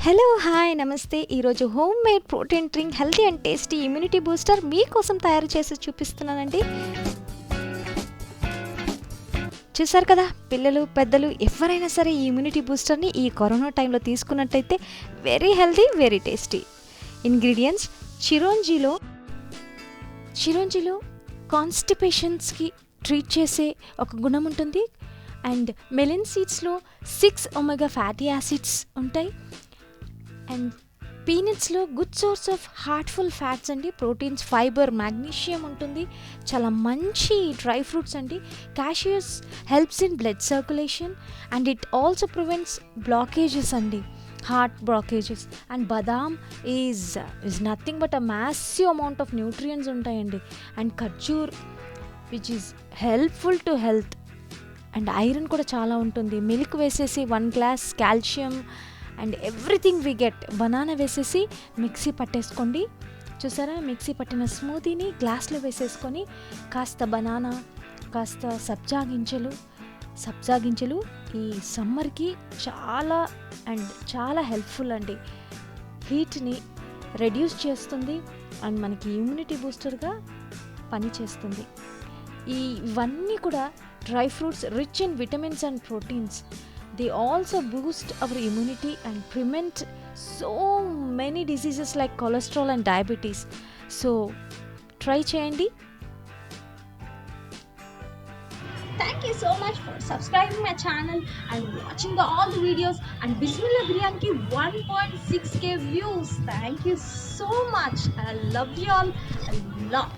Hello hi నమస్తే. ఈరోజు home made protein drink healthy and tasty immunity booster మీకోసం తయారు చేసి చూపిస్తున్నానండి. చూసారు కదా, పిల్లలు పెద్దలు ఎవరైనా సరే ఈ ఇమ్యూనిటీ బూస్టర్ని ఈ కరోనా టైంలో తీసుకున్నట్టయితే very healthy, very tasty. Ingredients: చిరోంజిలో కాన్స్టిపేషన్స్కి ట్రీట్ చేసే ఒక గుణం ఉంటుంది. అండ్ మెలిన్ సీడ్స్లో 6 ఒమేగా ఫ్యాటీ యాసిడ్స్ ఉంటాయి. అండ్ పీనట్స్లో good source of heartful fats అండి, ప్రోటీన్స్, ఫైబర్, మాగ్నీషియం ఉంటుంది. చాలా మంచి డ్రై ఫ్రూట్స్ అండి. Cashews helps in blood circulation and it also prevents blockages అండి, heart blockages. And badam is nothing but a massive amount of nutrients ఉంటాయండి. And kharjur which is helpful to health. And iron కూడా చాలా ఉంటుంది. Milk వేసేసి 1 glass calcium and everything we get. Banana వేసేసి mixie పట్టేసుకోండి. చూసారా, mixie పట్టిన స్మూతీని గ్లాస్లో వేసేసుకొని కాస్త బనానా, కాస్త సబ్జా గింజలు ఈ సమ్మర్కి చాలా హెల్ప్ఫుల్ అండి. హీట్ని రెడ్యూస్ చేస్తుంది అండ్ మనకి ఇమ్యూనిటీ బూస్టర్గా పనిచేస్తుంది. ఇవన్నీ కూడా dry fruits rich in vitamins and proteins. They also boost our immunity and prevent so many diseases like cholesterol and diabetes. So, try cheyandi. Thank you so much for subscribing my channel and watching all the videos. And Bismillah Biryani ki 1.6k views. Thank you so much. I love you all a lot.